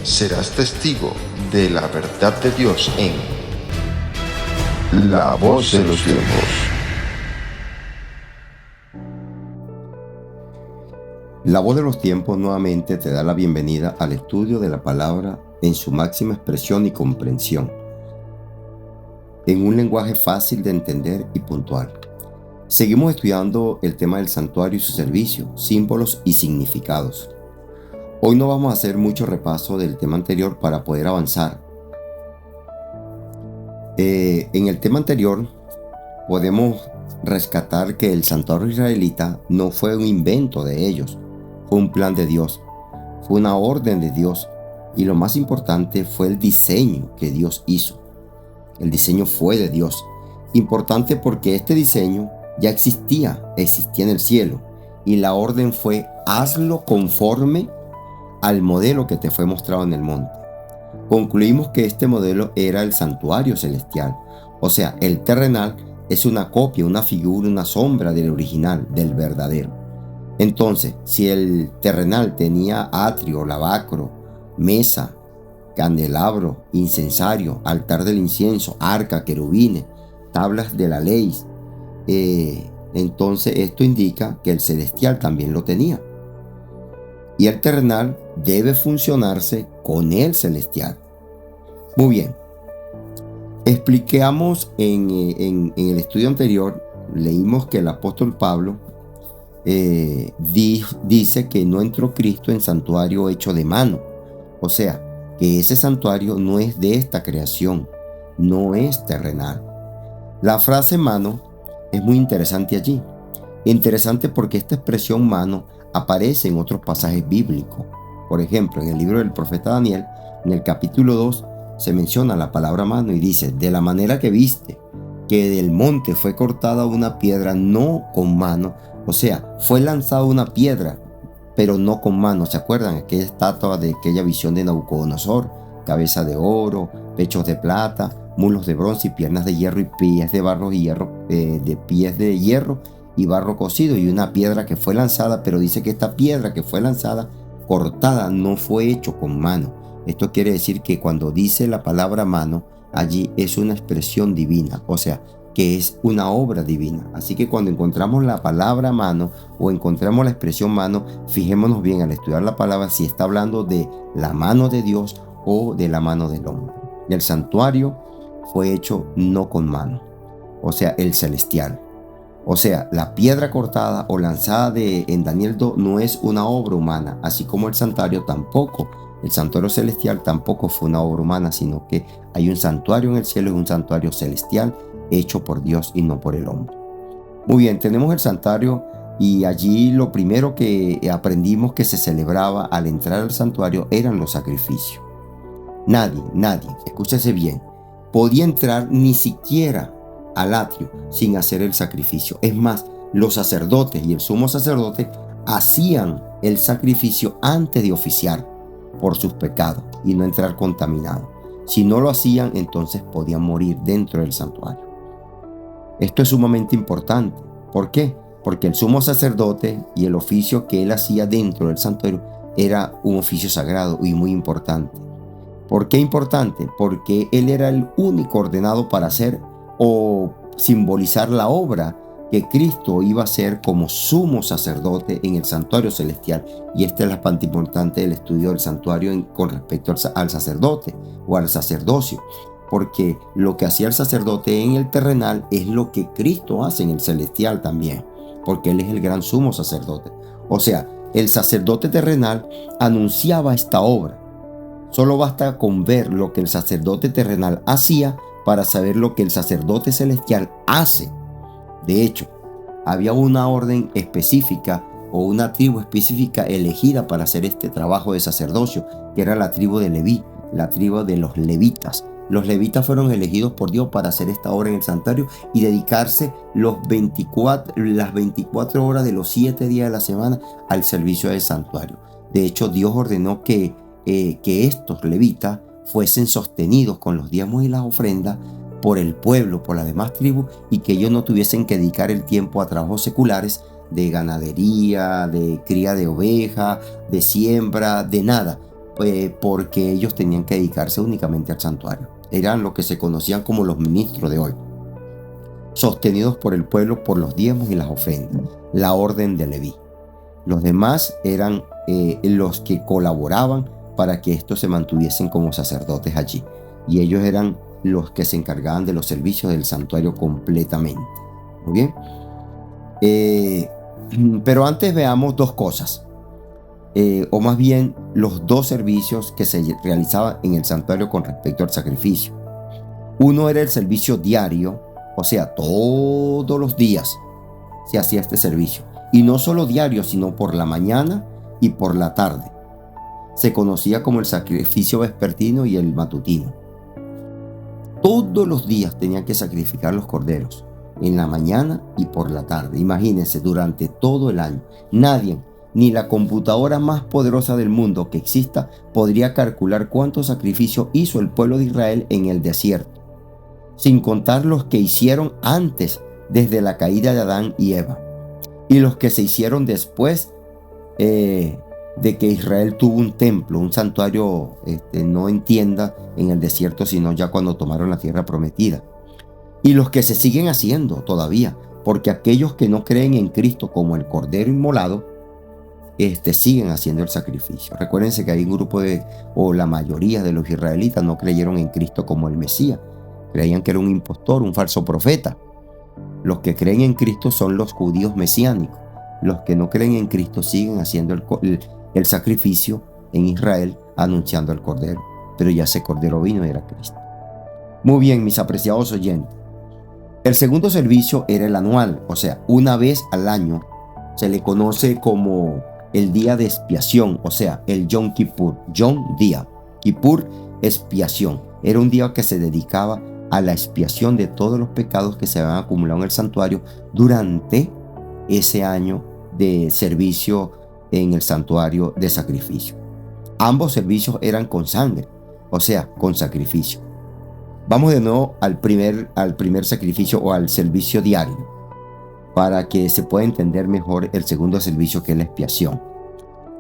serás testigo de la verdad de Dios en La Voz de los Tiempos. La Voz de los Tiempos nuevamente te da la bienvenida al estudio de la palabra en su máxima expresión y comprensión, en un lenguaje fácil de entender y puntual. Seguimos estudiando el tema del santuario y su servicio, símbolos y significados. Hoy no vamos a hacer mucho repaso del tema anterior para poder avanzar. En el tema anterior podemos rescatar que el santuario israelita no fue un invento de ellos, fue un plan de Dios, fue una orden de Dios, y lo más importante fue el diseño que Dios hizo. El diseño fue de Dios, importante porque este diseño ya existía en el cielo, y la orden fue: hazlo conforme al modelo que te fue mostrado en el monte. Concluimos que este modelo era el santuario celestial, o sea, el terrenal es una copia, una figura, una sombra del original, del verdadero. Entonces, si el terrenal tenía atrio, lavacro, mesa, candelabro, incensario, altar del incienso, arca, querubines, tablas de la ley, entonces esto indica que el celestial también lo tenía. Y el terrenal debe funcionarse con el celestial. Muy bien. Explicamos en el estudio anterior, leímos que el apóstol Pablo dice que no entró Cristo en santuario hecho de mano. O sea, que ese santuario no es de esta creación, no es terrenal. La frase mano es muy interesante allí. Interesante porque esta expresión mano aparece en otros pasajes bíblicos. Por ejemplo, en el libro del profeta Daniel, en el capítulo 2, se menciona la palabra mano y dice: de la manera que viste que del monte fue cortada una piedra no con mano, o sea, fue lanzada una piedra, pero no con mano. ¿Se acuerdan? Aquella estatua de aquella visión de Nabucodonosor: cabeza de oro, pechos de plata, muslos de bronce y piernas de hierro y pies de barro y hierro, de pies de hierro y barro cocido, y una piedra que fue lanzada, pero dice que esta piedra que fue lanzada, cortada, no fue hecho con mano. Esto quiere decir que cuando dice la palabra mano, allí es una expresión divina, o sea, que es una obra divina. Así que cuando encontramos la palabra mano o encontramos la expresión mano, fijémonos bien al estudiar la palabra si está hablando de la mano de Dios o de la mano del hombre. El santuario fue hecho no con mano, o sea, el celestial. O sea, la piedra cortada o lanzada en Daniel 2 no es una obra humana, así como el santuario tampoco. El santuario celestial tampoco fue una obra humana, sino que hay un santuario en el cielo y un santuario celestial hecho por Dios y no por el hombre. Muy bien, tenemos el santuario y allí lo primero que aprendimos que se celebraba al entrar al santuario eran los sacrificios. Nadie, escúchese bien, podía entrar ni siquiera al atrio sin hacer el sacrificio. Es más, los sacerdotes y el sumo sacerdote hacían el sacrificio antes de oficiar por sus pecados y no entrar contaminados. Si no lo hacían, entonces podían morir dentro del santuario. Esto es sumamente importante. ¿Por qué? Porque el sumo sacerdote y el oficio que él hacía dentro del santuario era un oficio sagrado y muy importante. ¿Por qué importante? Porque él era el único ordenado para hacer o simbolizar la obra que Cristo iba a hacer como sumo sacerdote en el santuario celestial. Y esta es la parte importante del estudio del santuario con respecto al sacerdote o al sacerdocio, porque lo que hacía el sacerdote en el terrenal es lo que Cristo hace en el celestial también, porque Él es el gran sumo sacerdote. O sea, el sacerdote terrenal anunciaba esta obra. Solo basta con ver lo que el sacerdote terrenal hacía para saber lo que el sacerdote celestial hace. De hecho, había una orden específica o una tribu específica elegida para hacer este trabajo de sacerdocio, que era la tribu de Leví, la tribu de los levitas. Los levitas fueron elegidos por Dios para hacer esta obra en el santuario y dedicarse las 24 horas de los 7 días de la semana al servicio del santuario. De hecho, Dios ordenó que estos levitas fuesen sostenidos con los diezmos y las ofrendas por el pueblo, por las demás tribus, y que ellos no tuviesen que dedicar el tiempo a trabajos seculares de ganadería, de cría de ovejas, de siembra, de nada, porque ellos tenían que dedicarse únicamente al santuario. Eran lo que se conocían como los ministros de hoy, sostenidos por el pueblo por los diezmos y las ofrendas, la orden de Leví. Los demás eran los que colaboraban para que estos se mantuviesen como sacerdotes allí. Y ellos eran los que se encargaban de los servicios del santuario completamente. Muy bien. Pero antes veamos dos cosas. O más bien los dos servicios que se realizaban en el santuario con respecto al sacrificio. Uno era el servicio diario, o sea, todos los días se hacía este servicio. Y no solo diario, sino por la mañana y por la tarde. Se conocía como el sacrificio vespertino y el matutino. Todos los días tenían que sacrificar los corderos, en la mañana y por la tarde. Imagínense, durante todo el año. Nadie, ni la computadora más poderosa del mundo que exista, podría calcular cuántos sacrificios hizo el pueblo de Israel en el desierto, sin contar los que hicieron antes, desde la caída de Adán y Eva, y los que se hicieron después de que Israel tuvo un templo, un santuario, no en tienda en el desierto, sino ya cuando tomaron la tierra prometida. Y los que se siguen haciendo todavía, porque aquellos que no creen en Cristo como el Cordero inmolado, siguen haciendo el sacrificio. Recuérdense que hay un grupo o la mayoría de los israelitas no creyeron en Cristo como el Mesías. Creían que era un impostor, un falso profeta. Los que creen en Cristo son los judíos mesiánicos. Los que no creen en Cristo siguen haciendo el sacrificio en Israel, anunciando al Cordero. Pero ya ese Cordero vino y era Cristo. Muy bien, mis apreciados oyentes. El segundo servicio era el anual, o sea, una vez al año. Se le conoce como el día de expiación, o sea, el Yom Kippur. Yom, día. Kippur, expiación. Era un día que se dedicaba a la expiación de todos los pecados que se habían acumulado en el santuario durante ese año de servicio en el santuario de sacrificio. Ambos servicios eran con sangre, o sea, con sacrificio. Vamos de nuevo al primer sacrificio o al servicio diario, para que se pueda entender mejor el segundo servicio, que es la expiación.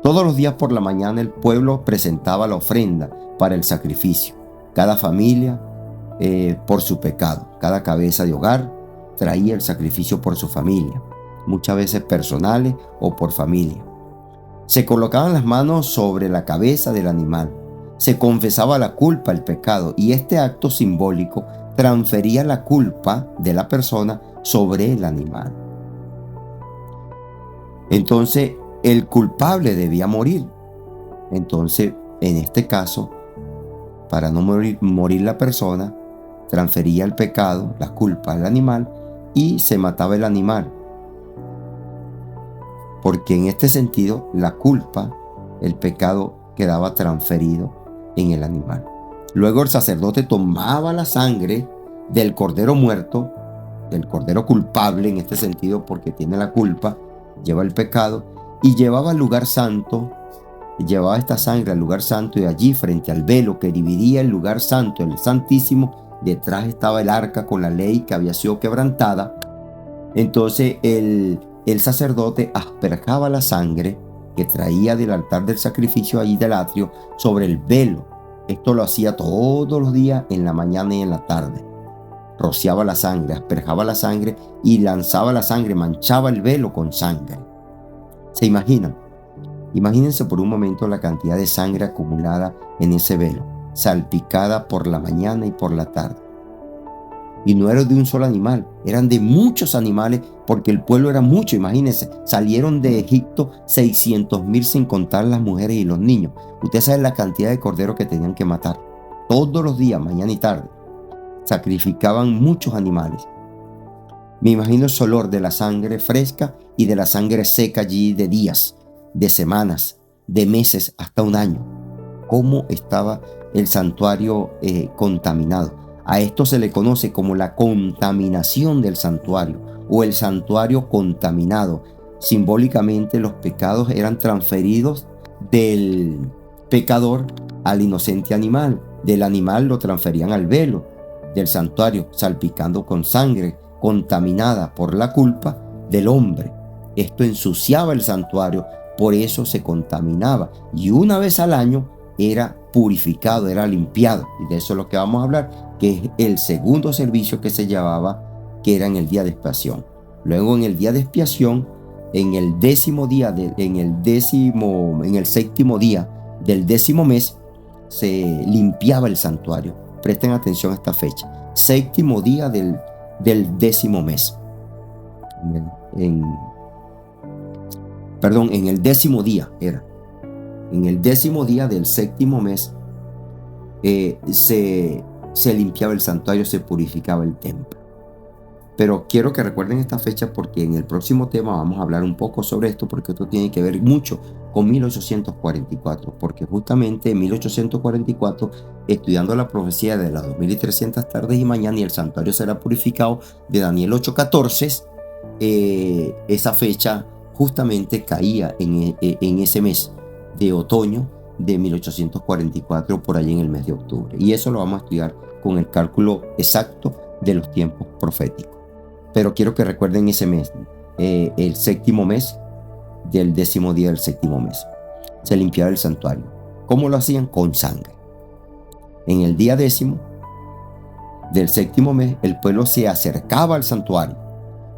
Todos los días por la mañana el pueblo presentaba la ofrenda para el sacrificio. Cada familia por su pecado. Cada cabeza de hogar traía el sacrificio por su familia, muchas veces personales o por familia. Se colocaban las manos sobre la cabeza del animal. Se confesaba la culpa, el pecado, y este acto simbólico transfería la culpa de la persona sobre el animal. Entonces, el culpable debía morir. Entonces, en este caso, para no morir la persona, transfería el pecado, la culpa al animal, y se mataba el animal. Porque en este sentido, la culpa, el pecado, quedaba transferido en el animal. Luego el sacerdote tomaba la sangre del cordero muerto, del cordero culpable en este sentido, porque tiene la culpa, lleva el pecado, y llevaba al lugar santo, llevaba esta sangre al lugar santo, y allí frente al velo que dividía el lugar santo, el santísimo, detrás estaba el arca con la ley que había sido quebrantada. Entonces el sacerdote asperjaba la sangre que traía del altar del sacrificio allí del atrio sobre el velo. Esto lo hacía todos los días, en la mañana y en la tarde. Rociaba la sangre, asperjaba la sangre y lanzaba la sangre, manchaba el velo con sangre. ¿Se imaginan? Imagínense por un momento la cantidad de sangre acumulada en ese velo, salpicada por la mañana y por la tarde. Y no era de un solo animal, eran de muchos animales, porque el pueblo era mucho. Imagínense, salieron de Egipto 600,000 sin contar las mujeres y los niños. Ustedes saben la cantidad de corderos que tenían que matar todos los días, mañana y tarde. Sacrificaban muchos animales. Me imagino ese olor de la sangre fresca y de la sangre seca allí, de días, de semanas, de meses, hasta un año. ¿Cómo estaba el santuario contaminado? A esto se le conoce como la contaminación del santuario, o el santuario contaminado. Simbólicamente, los pecados eran transferidos del pecador al inocente animal. Del animal lo transferían al velo del santuario, salpicando con sangre contaminada por la culpa del hombre. Esto ensuciaba el santuario, por eso se contaminaba. Y una vez al año era purificado, era limpiado. Y de eso es lo que vamos a hablar, que es el segundo servicio que se llevaba, que era en el día de expiación. Luego en el día de expiación, en el séptimo día del 10º mes, se limpiaba el santuario. Presten atención a esta fecha. Séptimo día del 10º mes. En el 10º día era. En el 10º día del 7º mes se limpiaba el santuario, se purificaba el templo. Pero quiero que recuerden esta fecha porque en el próximo tema vamos a hablar un poco sobre esto, porque esto tiene que ver mucho con 1844, porque justamente en 1844, estudiando la profecía de las 2300 tardes y mañanas y el santuario será purificado de Daniel 8:14, esa fecha justamente caía en ese mes de otoño de 1844, por allí en el mes de octubre. Y eso lo vamos a estudiar con el cálculo exacto de los tiempos proféticos. Pero quiero que recuerden ese mes, el 7º mes del 10º día del 7º mes. Se limpiaba el santuario. ¿Cómo lo hacían? Con sangre. En el día 10º del 7º mes, el pueblo se acercaba al santuario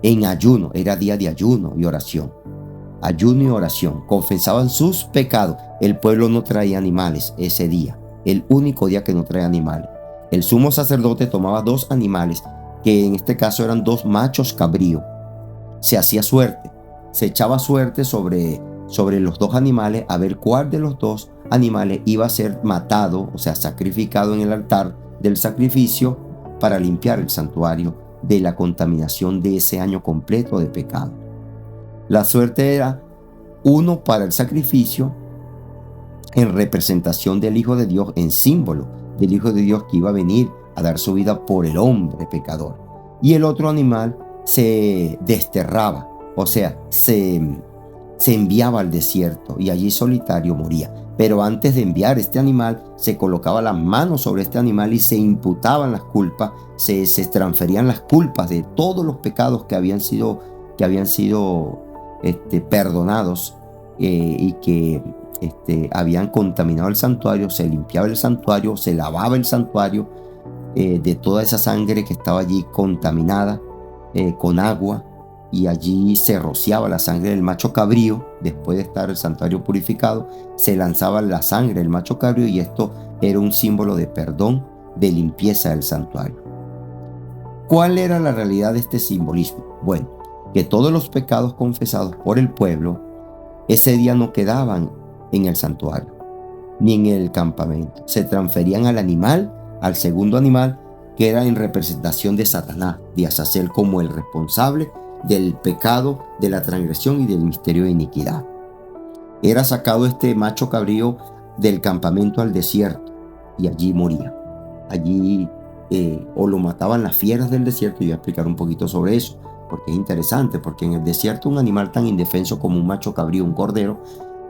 en ayuno. Era día de ayuno y oración. Ayuno y oración. Confesaban sus pecados. El pueblo no traía animales ese día. El único día que no traía animales. El sumo sacerdote tomaba 2 animales, que en este caso eran 2 machos cabríos. Se hacía suerte. Se echaba suerte sobre los 2 animales, a ver cuál de los 2 animales iba a ser matado, o sea, sacrificado en el altar del sacrificio para limpiar el santuario de la contaminación de ese año completo de pecado. La suerte era uno para el sacrificio en representación del Hijo de Dios, en símbolo del Hijo de Dios que iba a venir a dar su vida por el hombre pecador. Y el otro animal se desterraba, o sea, se enviaba al desierto y allí solitario moría. Pero antes de enviar este animal, se colocaba las manos sobre este animal y se imputaban las culpas, se transferían las culpas de todos los pecados que habían sido perdonados y que habían contaminado el santuario. Se limpiaba el santuario, se lavaba el santuario de toda esa sangre que estaba allí contaminada con agua, y allí se rociaba la sangre del macho cabrío. Después de estar el santuario purificado, se lanzaba la sangre del macho cabrío, y esto era un símbolo de perdón, de limpieza del santuario. ¿Cuál era la realidad de este simbolismo? Bueno, que todos los pecados confesados por el pueblo ese día no quedaban en el santuario ni en el campamento. Se transferían al animal, al segundo animal, que era en representación de Satanás, de Azazel, como el responsable del pecado, de la transgresión y del misterio de iniquidad. Era sacado este macho cabrío del campamento al desierto, y allí moría. Allí o lo mataban las fieras del desierto. Y voy a explicar un poquito sobre eso, porque es interesante, porque en el desierto un animal tan indefenso como un macho cabrío, un cordero,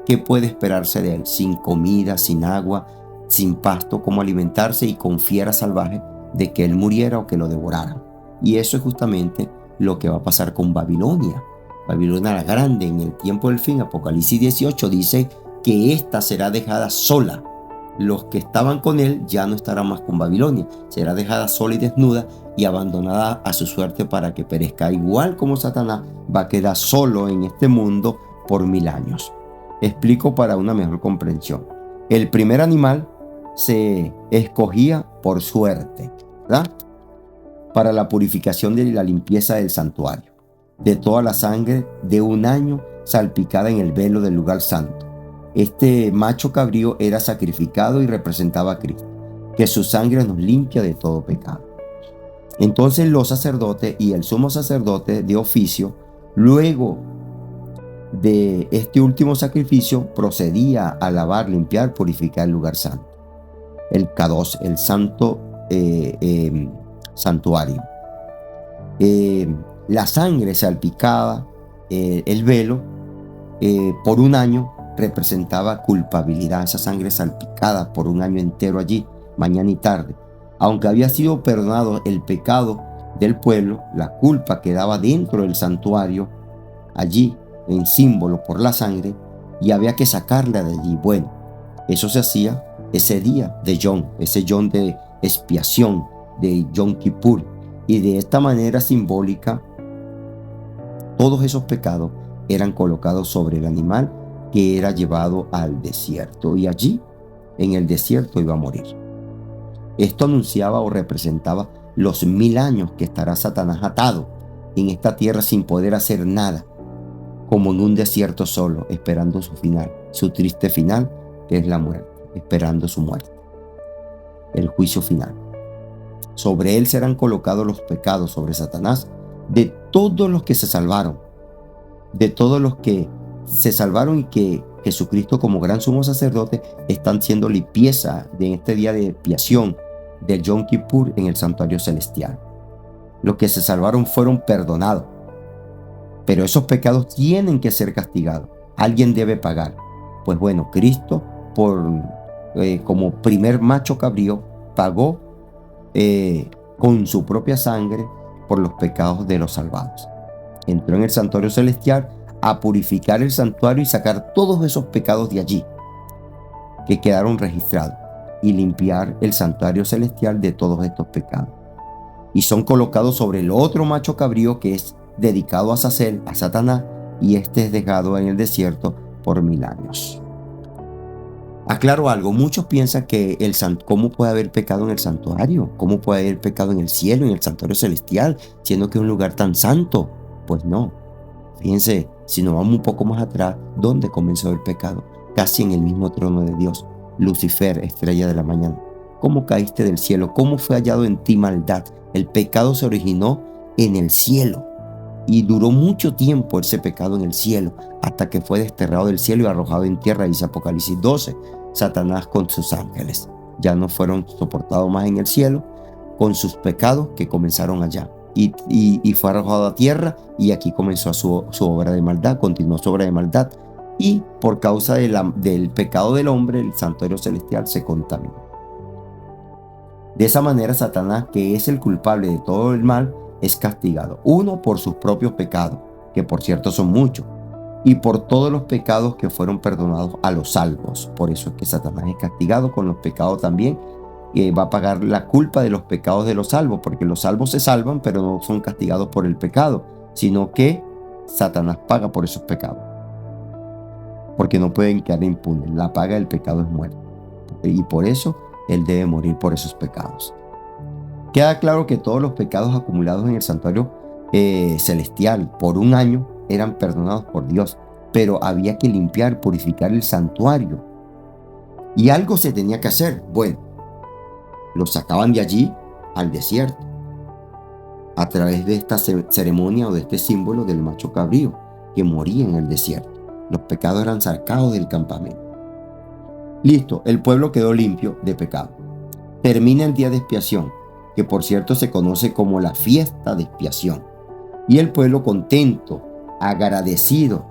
¿qué puede esperarse de él? Sin comida, sin agua, sin pasto, cómo alimentarse, y con fieras salvajes, de que él muriera o que lo devoraran. Y eso es justamente lo que va a pasar con Babilonia. Babilonia la grande, en el tiempo del fin. Apocalipsis 18 dice que ésta será dejada sola. Los que estaban con él ya no estarán más con Babilonia. Será dejada sola y desnuda y abandonada a su suerte para que perezca. Igual como Satanás va a quedar solo en este mundo por 1000 años. Explico para una mejor comprensión. El primer animal se escogía por suerte, ¿verdad? Para la purificación de la limpieza del santuario, de toda la sangre de un año salpicada en el velo del lugar santo. Este macho cabrío era sacrificado y representaba a Cristo, que su sangre nos limpia de todo pecado. Entonces los sacerdotes y el sumo sacerdote de oficio, luego de este último sacrificio, procedía a lavar, limpiar, purificar el lugar santo, el Kadosh, el santo santuario. La sangre salpicada, el velo, por un año representaba culpabilidad. Esa sangre salpicada por un año entero allí, mañana y tarde. Aunque había sido perdonado el pecado del pueblo, la culpa quedaba dentro del santuario, allí en símbolo por la sangre, y había que sacarla de allí. Bueno, eso se hacía ese día de ese Yom de expiación, de Yom Kippur. Y de esta manera simbólica, todos esos pecados eran colocados sobre el animal que era llevado al desierto. Y allí, en el desierto, iba a morir. Esto anunciaba o representaba los 1000 años que estará Satanás atado en esta tierra sin poder hacer nada, como en un desierto solo, esperando su final, su triste final, que es la muerte, esperando su muerte, el juicio final. Sobre él serán colocados los pecados, sobre Satanás, de todos los que se salvaron, de todos los que se salvaron y que Jesucristo como gran sumo sacerdote están siendo limpieza de este día de expiación del Yom Kippur en el santuario celestial. Los que se salvaron fueron perdonados, pero esos pecados tienen que ser castigados. Alguien debe pagar. Pues bueno, Cristo como primer macho cabrío pagó con su propia sangre por los pecados de los salvados. Entró en el santuario celestial a purificar el santuario y sacar todos esos pecados de allí que quedaron registrados y limpiar el santuario celestial de todos estos pecados. Y son colocados sobre el otro macho cabrío que es dedicado a Azazel, a Satanás, y este es dejado en el desierto por 1000 años. Aclaro algo, muchos piensan que ¿cómo puede haber pecado en el santuario? ¿Cómo puede haber pecado en el cielo, en el santuario celestial, siendo que es un lugar tan santo? Pues no. Fíjense, si nos vamos un poco más atrás, ¿dónde comenzó el pecado? Casi en el mismo trono de Dios. Lucifer, estrella de la mañana. ¿Cómo caíste del cielo? ¿Cómo fue hallado en ti maldad? El pecado se originó en el cielo y duró mucho tiempo ese pecado en el cielo hasta que fue desterrado del cielo y arrojado en tierra, dice Apocalipsis 12. Satanás con sus ángeles ya no fueron soportados más en el cielo con sus pecados que comenzaron allá y fue arrojado a tierra, y aquí comenzó su obra de maldad, continuó su obra de maldad, y por causa del pecado del hombre el santuario celestial se contaminó. De esa manera Satanás, que es el culpable de todo el mal, es castigado. Uno, por sus propios pecados, que por cierto son muchos, y por todos los pecados que fueron perdonados a los salvos. Por eso es que Satanás es castigado con los pecados también, y va a pagar la culpa de los pecados de los salvos, porque los salvos se salvan, pero no son castigados por el pecado, sino que Satanás paga por esos pecados, porque no pueden quedar impunes. La paga del pecado es muerte, y por eso él debe morir por esos pecados. Queda claro que todos los pecados acumulados en el santuario celestial por un año eran perdonados por Dios, pero había que limpiar, purificar el santuario, y algo se tenía que hacer. Bueno, los sacaban de allí al desierto a través de esta ceremonia o de este símbolo del macho cabrío que moría en el desierto. Los pecados eran sacados del campamento. Listo, el pueblo quedó limpio de pecado. Termina el día de expiación, que por cierto se conoce como la fiesta de expiación. Y el pueblo, contento, agradecido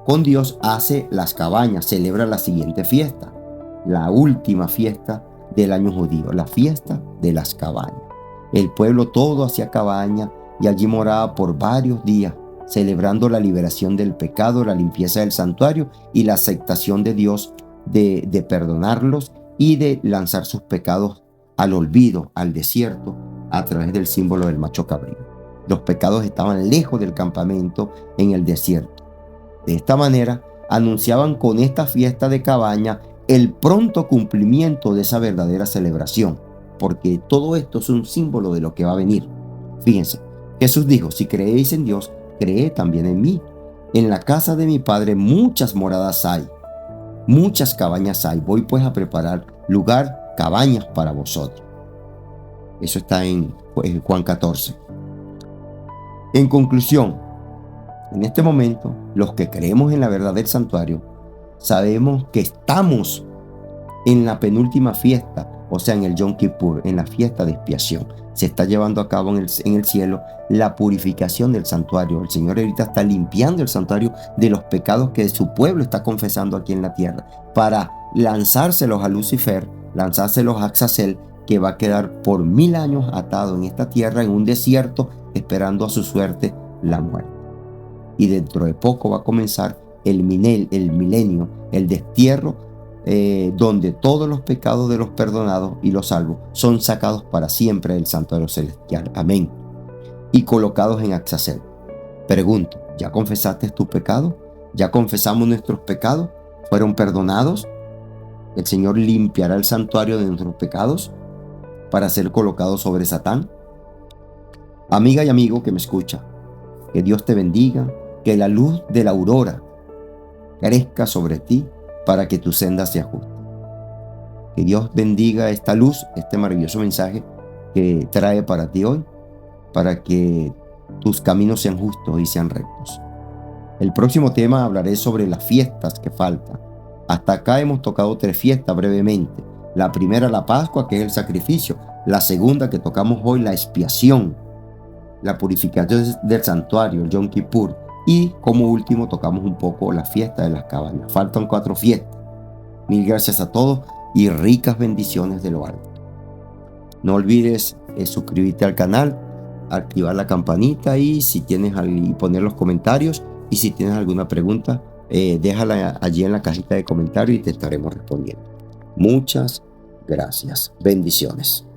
con Dios, hace las cabañas, celebra la siguiente fiesta, la última fiesta del año judío, la fiesta de las cabañas. El pueblo todo hacía cabaña y allí moraba por varios días, celebrando la liberación del pecado, la limpieza del santuario y la aceptación de Dios de perdonarlos y de lanzar sus pecados al olvido, al desierto, a través del símbolo del macho cabrío. Los pecados estaban lejos del campamento en el desierto. De esta manera, anunciaban con esta fiesta de cabaña el pronto cumplimiento de esa verdadera celebración, porque todo esto es un símbolo de lo que va a venir. Fíjense, Jesús dijo: si creéis en Dios, creed también en mí. En la casa de mi Padre muchas moradas hay, muchas cabañas hay. Voy pues a preparar lugar, cabañas para vosotros. Eso está en Juan 14. En conclusión, en este momento, los que creemos en la verdad del santuario, sabemos que estamos en la penúltima fiesta, o sea, en el Yom Kippur, en la fiesta de expiación. Se está llevando a cabo en el cielo la purificación del santuario. El Señor ahorita está limpiando el santuario de los pecados que su pueblo está confesando aquí en la tierra, para lanzárselos a Lucifer, lanzárselos a Azazel, que va a quedar por 1000 años atado en esta tierra, en un desierto, esperando a su suerte la muerte. Y dentro de poco va a comenzar el milenio, el destierro donde todos los pecados de los perdonados y los salvos son sacados para siempre del santuario celestial. Amén. Y colocados en Azazel. Pregunto, ¿ya confesaste tu pecado? ¿Ya confesamos nuestros pecados? ¿Fueron perdonados? ¿El Señor limpiará el santuario de nuestros pecados para ser colocados sobre Satán? Amiga y amigo que me escucha, que Dios te bendiga, que la luz de la aurora crezca sobre ti para que tu senda se ajuste. Que Dios bendiga esta luz, este maravilloso mensaje que trae para ti hoy, para que tus caminos sean justos y sean rectos. El próximo tema hablaré sobre las fiestas que faltan. Hasta acá hemos tocado 3 fiestas brevemente. La primera, la Pascua, que es el sacrificio. La segunda que tocamos hoy, la expiación, la purificación del santuario, el Yom Kippur. Y como último tocamos un poco la fiesta de las cabañas. Faltan 4 fiestas. Mil gracias a todos y ricas bendiciones de lo alto. No olvides suscribirte al canal, activar la campanita y poner los comentarios. Y si tienes alguna pregunta, déjala allí en la cajita de comentarios y te estaremos respondiendo. Muchas gracias. Bendiciones.